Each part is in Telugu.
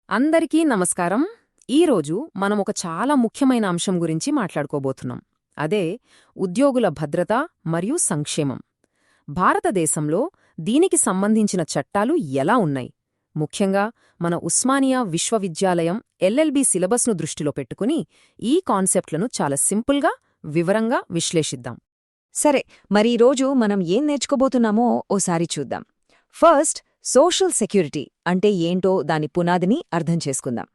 అందరికీ నమస్కారం. ఈరోజు మనం ఒక చాలా ముఖ్యమైన అంశం గురించి మాట్లాడుకోబోతున్నాం. అదే ఉద్యోగుల భద్రత మరియు సంక్షేమం. భారతదేశంలో దీనికి సంబంధించిన చట్టాలు ఎలా ఉన్నాయి? ముఖ్యంగా మన ఉస్మానియా విశ్వవిద్యాలయం ఎల్ఎల్బి సిలబస్ను దృష్టిలో పెట్టుకుని ఈ కాన్సెప్ట్లను చాలా సింపుల్గా, వివరంగా విశ్లేషిద్దాం. సరే, మరి ఈరోజు మనం ఏం నేర్చుకోబోతున్నామో ఓసారి చూద్దాం. ఫస్ట్, సోషల్ సెక్యూరిటీ అంటే ఏంటో దాని పునాదిని అర్థం చేసుకుందాం.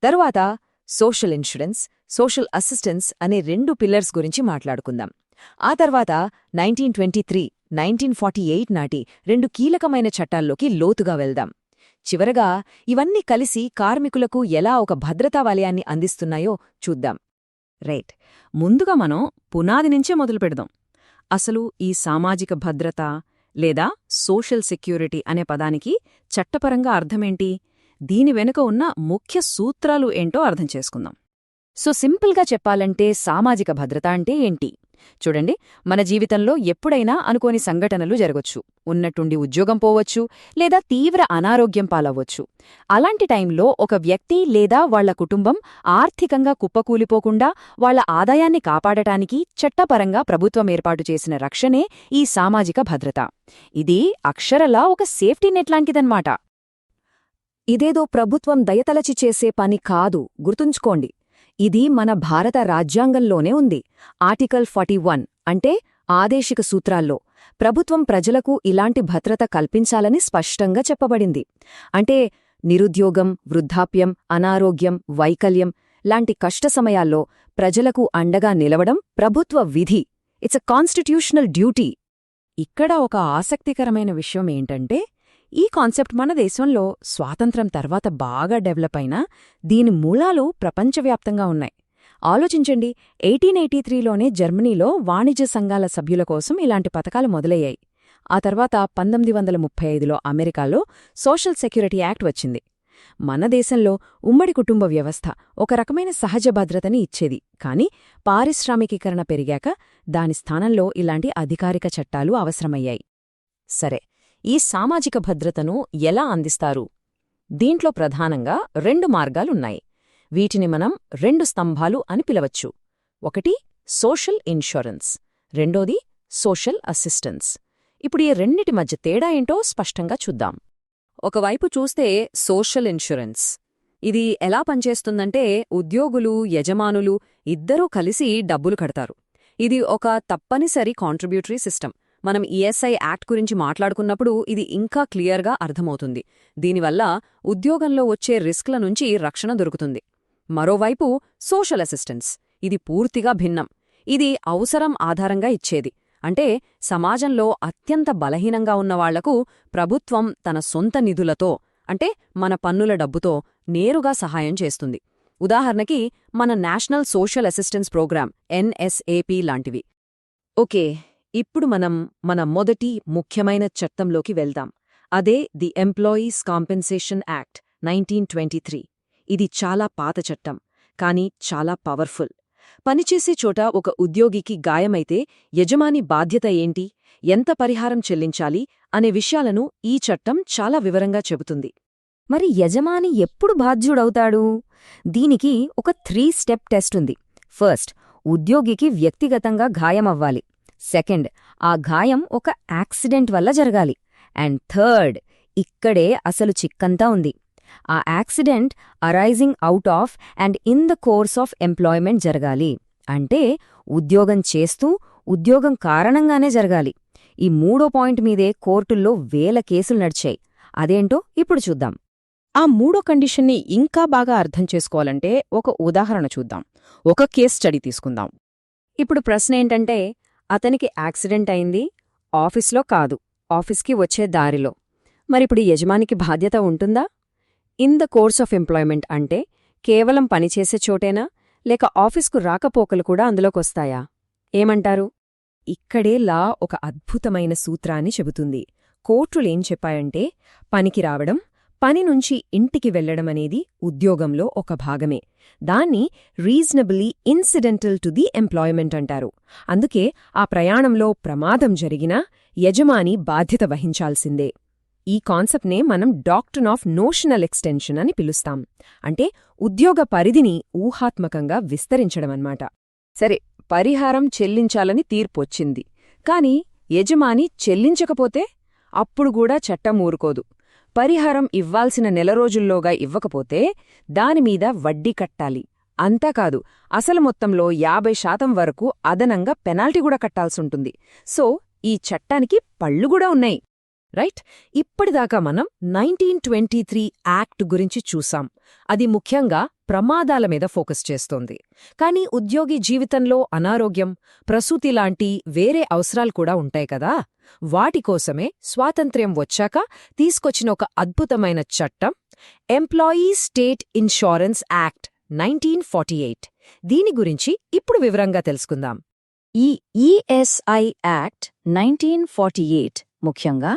తరువాత సోషల్ ఇన్సూరెన్స్, సోషల్ అసిస్టెన్స్ అనే రెండు పిల్లర్స్ గురించి మాట్లాడుకుందాం. ఆ తర్వాత 1923, 1948 నాటి రెండు కీలకమైన చట్టాల్లోకి లోతుగా వెళ్దాం. చివరగా ఇవన్నీ కలిసి కార్మికులకు ఎలా ఒక భద్రతా వలయాన్ని అందిస్తున్నాయో చూద్దాం. రైట్, ముందుగా మనం పునాది నుంచే మొదలుపెడదాం. అసలు ఈ సామాజిక భద్రత లేదా సోషల్ సెక్యూరిటీ అనే పదానికి చట్టపరంగా అర్థమేంటి? దీని వెనుక ఉన్న ముఖ్య సూత్రాలు ఏంటో అర్థం చేసుకుందాం. సో సింపుల్గా చెప్పాలంటే సామాజిక భద్రత అంటే ఏంటి? చూడండి, మన జీవితంలో ఎప్పుడైనా అనుకోని సంఘటనలు జరగొచ్చు. ఉన్నట్టుండి ఉద్యోగం పోవచ్చు, లేదా తీవ్ర అనారోగ్యం పాలవ్వచ్చు. అలాంటి టైంలో ఒక వ్యక్తి లేదా వాళ్ల కుటుంబం ఆర్థికంగా కుప్పకూలిపోకుండా వాళ్ల ఆదాయాన్ని కాపాడటానికి చట్టపరంగా ప్రభుత్వం ఏర్పాటు చేసిన రక్షణే ఈ సామాజిక భద్రత. ఇది అక్షరలా ఒక సేఫ్టీ నెట్ లాంటిదన్నమాట. ఇదేదో ప్రభుత్వం దయతలచి చేసే పని కాదు, గుర్తుంచుకోండి. ఇది మన భారత రాజ్యాంగంలోనే ఉంది. ఆర్టికల్ 41 అంటే ఆదేశిక సూత్రాల్లో ప్రభుత్వం ప్రజలకు ఇలాంటి భద్రత కల్పించాలని స్పష్టంగా చెప్పబడింది. అంటే నిరుద్యోగం, వృద్ధాప్యం, అనారోగ్యం, వైకల్యం లాంటి కష్ట సమయాల్లో ప్రజలకు అండగా నిలవడం ప్రభుత్వ విధి. It's a constitutional duty. ఇక్కడ ఒక ఆసక్తికరమైన విషయం ఏంటంటే, ఈ కాన్సెప్ట్ మన దేశంలో స్వాతంత్రం తర్వాత బాగా డెవలప్ అయినా దీని మూలాలు ప్రపంచవ్యాప్తంగా ఉన్నాయి. ఆలోచించండి, 1883లోనే జర్మనీలో వాణిజ్య సంఘాల సభ్యుల కోసం ఇలాంటి పథకాలు మొదలయ్యాయి. ఆ తర్వాత 1935లో అమెరికాలో సోషల్ సెక్యూరిటీ యాక్ట్ వచ్చింది. మన దేశంలో ఉమ్మడి కుటుంబ వ్యవస్థ ఒక రకమైన సహజ భద్రతని ఇచ్చేది. కాని పారిశ్రామికీకరణ పెరిగాక దాని స్థానంలో ఇలాంటి అధికారిక చట్టాలు అవసరమయ్యాయి. సరే, ఈ సామాజిక భద్రతను ఎలా అందిస్తారు? దీంట్లో ప్రధానంగా రెండు మార్గాలున్నాయి. వీటిని మనం రెండు స్తంభాలు అని పిలవచ్చు. ఒకటి సోషల్ ఇన్సూరెన్స్, రెండోది సోషల్ అసిస్టెన్స్. ఇప్పుడు ఈ రెండిటి మధ్య తేడా ఏంటో స్పష్టంగా చూద్దాం. ఒకవైపు చూస్తే సోషల్ ఇన్సూరెన్స్. ఇది ఎలా పనిచేస్తుందంటే ఉద్యోగులు, యజమానులు ఇద్దరూ కలిసి డబ్బులు కడతారు. ఇది ఒక తప్పనిసరి కాంట్రిబ్యూటరీ సిస్టమ్. మనం ఈఎస్ఐ యాక్ట్ గురించి మాట్లాడుకున్నప్పుడు ఇది ఇంకా క్లియర్గా అర్థమవుతుంది. దీనివల్ల ఉద్యోగంలో వచ్చే రిస్క్ల నుంచి రక్షణ దొరుకుతుంది. మరోవైపు సోషల్ అసిస్టెన్స్. ఇది పూర్తిగా భిన్నం. ఇది అవసరం ఆధారంగా ఇచ్చేది. అంటే సమాజంలో అత్యంత బలహీనంగా ఉన్నవాళ్లకు ప్రభుత్వం తన సొంత నిధులతో, అంటే మన పన్నుల డబ్బుతో నేరుగా సహాయం చేస్తుంది. ఉదాహరణకి మన నేషనల్ సోషల్ అసిస్టెన్స్ ప్రోగ్రాం ఎన్ఎస్ఏపీ లాంటివి. ఓకే, ఇప్పుడు మనం మన మొదటి ముఖ్యమైన చట్టంలోకి వెళ్దాం. అదే ది ఎంప్లాయీస్ కాంపెన్సేషన్ యాక్ట్ 1923. ఇది చాలా పాత చట్టం, కానీ చాలా పవర్ఫుల్. పనిచేసే చోట ఒక ఉద్యోగికి గాయమైతే యజమాని బాధ్యత ఏంటి, ఎంత పరిహారం చెల్లించాలి అనే విషయాలను ఈ చట్టం చాలా వివరంగా చెబుతుంది. మరి యజమాని ఎప్పుడు బాధ్యుడవుతాడు? దీనికి ఒక 3 స్టెప్ టెస్ట్ ఉంది. ఫస్ట్, ఉద్యోగికి వ్యక్తిగతంగా గాయమవ్వాలి. సెకండ్, ఆ గాయం ఒక యాక్సిడెంట్ వల్ల జరగాలి. అండ్ థర్డ్, ఇక్కడే అసలు చిక్కంతా ఉంది. ఆ accident arising out of and in the course of employment జరగాలి. అంటే ఉద్యోగం చేస్తూ ఉద్యోగం కారణంగానే జరగాలి. ఈ మూడో పాయింట్ మీదే కోర్టుల్లో వేల కేసులు నడిచాయి. అదేంటో ఇప్పుడు చూద్దాం. ఆ మూడో కండిషన్ని ఇంకా బాగా అర్థం చేసుకోవాలంటే ఒక ఉదాహరణ చూద్దాం. ఒక కేస్ స్టడీ తీసుకుందాం. ఇప్పుడు ప్రశ్న ఏంటంటే, అతనికి యాక్సిడెంట్ అయింది, ఆఫీస్లో కాదు, ఆఫీస్కి వచ్చే దారిలో. మరిప్పుడు యజమానికి బాధ్యత ఉంటుందా? In the course of employment అంటే కేవలం పనిచేసే చోటేనా, లేక ఆఫీస్కు రాకపోకలు కూడా అందులోకొస్తాయా? ఏమంటారు? ఇక్కడే లా ఒక అద్భుతమైన సూత్రాన్ని చెబుతుంది. కోర్టులేం చెప్పాయంటే, పనికి రావడం, పని నుంచి ఇంటికి వెళ్లడమనేది ఉద్యోగంలో ఒక భాగమే. దాన్ని reasonably incidental to the employment అంటారు. అందుకే ఆ ప్రయాణంలో ప్రమాదం జరిగినా యజమాని బాధ్యత వహించాల్సిందే. ఈ కాన్సెప్ట్నే మనం డాక్ట్రిన్ ఆఫ్ నోషనల్ ఎక్స్టెన్షన్ అని పిలుస్తాం. అంటే ఉద్యోగ పరిధిని ఊహాత్మకంగా విస్తరించడమన్నమాట. సరే, పరిహారం చెల్లించాలని తీర్పొచ్చింది. కాని యజమాని చెల్లించకపోతే అప్పుడు కూడా చట్టం ఊరుకోదు. పరిహారం ఇవ్వాల్సిన నెల రోజుల్లోగా ఇవ్వకపోతే దానిమీద వడ్డీ కట్టాలి. అంతాకాదు, అసలు మొత్తంలో 50% వరకు అదనంగా పెనాల్టీ కూడా కట్టాల్సుంటుంది. సో ఈ చట్టానికి పళ్ళుగూడా ఉన్నాయి. రైట్? ఇప్పటిదాకా మనం 1923 యాక్ట్ గురించి చూసాం. అది ముఖ్యంగా ప్రమాదాల మీద ఫోకస్ చేస్తోంది. కానీ ఉద్యోగి జీవితంలో అనారోగ్యం, ప్రసూతి లాంటి వేరే అవసరాలు కూడా ఉంటాయి కదా. వాటికోసమే స్వాతంత్ర్యం వచ్చాక తీసుకొచ్చిన ఒక అద్భుతమైన చట్టం ఎంప్లాయీస్ స్టేట్ ఇన్షూరెన్స్ యాక్ట్ 1948. దీని గురించి ఇప్పుడు వివరంగా తెలుసుకుందాం. ఈ ఈఎస్ఐ యాక్ట్ 1948 ముఖ్యంగా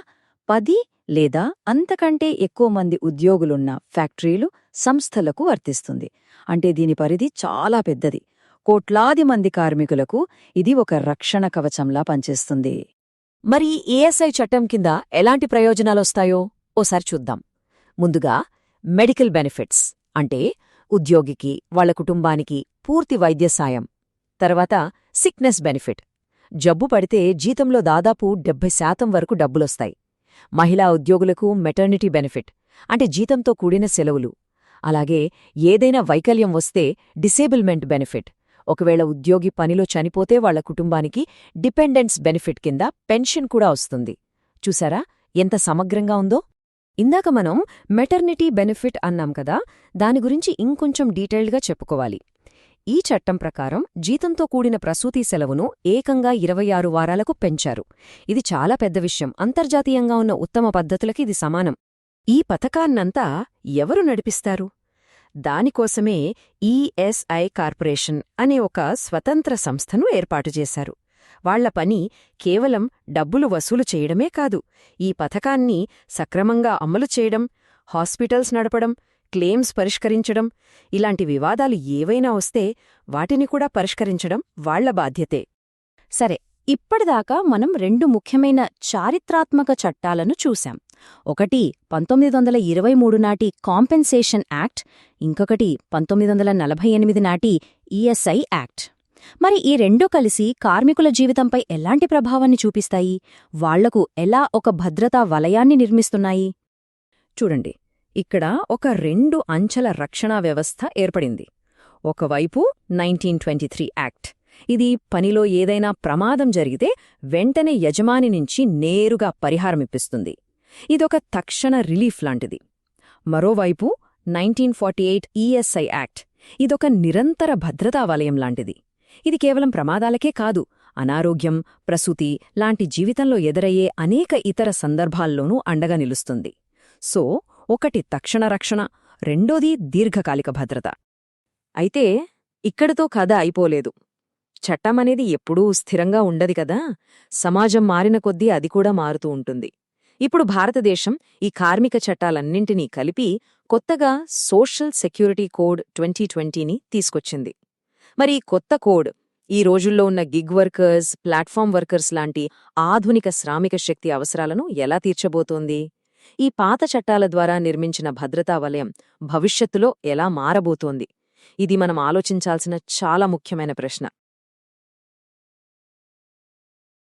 10 లేదా అంతకంటే ఎక్కువ మంది ఉద్యోగులున్న ఫ్యాక్టరీలు, సంస్థలకు వర్తిస్తుంది. అంటే దీని పరిధి చాలా పెద్దది. కోట్లాది మంది కార్మికులకు ఇది ఒక రక్షణ కవచంలా పనిచేస్తుంది. మరి ఈఎస్ఐ చట్టం కింద ఎలాంటి ప్రయోజనాలొస్తాయో ఓసారి చూద్దాం. ముందుగా మెడికల్ బెనిఫిట్స్, అంటే ఉద్యోగికి, వాళ్ల కుటుంబానికి పూర్తి వైద్య సాయం. తర్వాత సిక్నెస్ బెనిఫిట్, జబ్బు పడితే జీతంలో దాదాపు 70% వరకు డబ్బులొస్తాయి. మహిళా ఉద్యోగులకు మెటర్నిటీ బెనిఫిట్, అంటే జీతంతో కూడిన సెలవులు. అలాగే ఏదైనా వైకల్యం వస్తే డిసేబుల్మెంట్ బెనిఫిట్, ఒకవేళ ఉద్యోగి పనిలో చనిపోతే వాళ్ల కుటుంబానికి డిపెండెన్స్ బెనిఫిట్ కింద పెన్షన్ కూడా వస్తుంది. చూసారా ఎంత సమగ్రంగా ఉందో? ఇందాక మనం మెటర్నిటీ బెనిఫిట్ అన్నాం కదా, దాని గురించి ఇంకొంచెం డీటెయిల్డ్గా చెప్పుకోవాలి. ఈ చట్టం ప్రకారం జీతంతో కూడిన ప్రసూతి సెలవును ఏకంగా 26 వారాలకు పెంచారు. ఇది చాలా పెద్ద విషయం. అంతర్జాతీయంగా ఉన్న ఉత్తమ పద్ధతులకి ఇది సమానం. ఈ పథకాన్నంతా ఎవరు నడిపిస్తారు? దానికోసమే ఈఎస్ఐ కార్పొరేషన్ అనే ఒక స్వతంత్ర సంస్థను ఏర్పాటు చేశారు. వాళ్ల పని కేవలం డబ్బులు వసూలు చేయడమే కాదు, ఈ పథకాన్ని సక్రమంగా అమలు చేయడం, హాస్పిటల్స్ నడపడం, క్లెయిమ్స్ పరిష్కరించడం, ఇలాంటి వివాదాలు ఏవైనా వస్తే వాటిని కూడా పరిష్కరించడం వాళ్ల బాధ్యతే. సరే, ఇప్పటిదాకా మనం 2 ముఖ్యమైన చారిత్రాత్మక చట్టాలను చూశాం. ఒకటి 1923 నాటి కాంపెన్సేషన్ యాక్ట్, ఇంకొకటి 1948 నాటి ఈఎస్ఐ యాక్ట్. మరి ఈ రెండూ కలిసి కార్మికుల జీవితంపై ఎలాంటి ప్రభావాన్ని చూపిస్తాయి? వాళ్లకు ఎలా ఒక భద్రతా వలయాన్ని నిర్మిస్తున్నాయి? చూడండి, ఇక్కడ ఒక 2 అంచెల రక్షణా వ్యవస్థ ఏర్పడింది. ఒకవైపు 1923 యాక్ట్, ఇది పనిలో ఏదైనా ప్రమాదం జరిగితే వెంటనే యజమాని నుంచి నేరుగా పరిహారమిప్పిస్తుంది. ఇదొక తక్షణ రిలీఫ్ లాంటిది. మరోవైపు 1948 ఈఎస్ఐ యాక్ట్, ఇదొక నిరంతర భద్రతా వలయం లాంటిది. ఇది కేవలం ప్రమాదాలకే కాదు, అనారోగ్యం, ప్రసూతి లాంటి జీవితంలో ఎదురయ్యే అనేక ఇతర సందర్భాల్లోనూ అండగా నిలుస్తుంది. సో ఒకటి తక్షణ రక్షణ, రెండోది దీర్ఘకాలిక భద్రత. అయితే ఇక్కడితో కథ అయిపోలేదు. చట్టమనేది ఎప్పుడూ స్థిరంగా ఉండదు కదా, సమాజం మారిన కొద్దీ అది కూడా మారుతూ ఉంటుంది. ఇప్పుడు భారతదేశం ఈ కార్మిక చట్టాలన్నింటినీ కలిపి కొత్తగా సోషల్ సెక్యూరిటీ కోడ్ 2020ని తీసుకొచ్చింది. మరి ఈ కొత్త కోడ్ ఈ రోజుల్లో ఉన్న గిగ్ వర్కర్స్, ప్లాట్ఫామ్ వర్కర్స్ లాంటి ఆధునిక శ్రామిక శక్తి అవసరాలను ఎలా తీర్చబోతోంది? ఈ పాత చట్టాల ద్వారా నిర్మించిన భద్రతా వలయం భవిష్యత్తులో ఎలా మారబోతోంది? ఇది మనం ఆలోచించాల్సిన చాలా ముఖ్యమైన ప్రశ్న.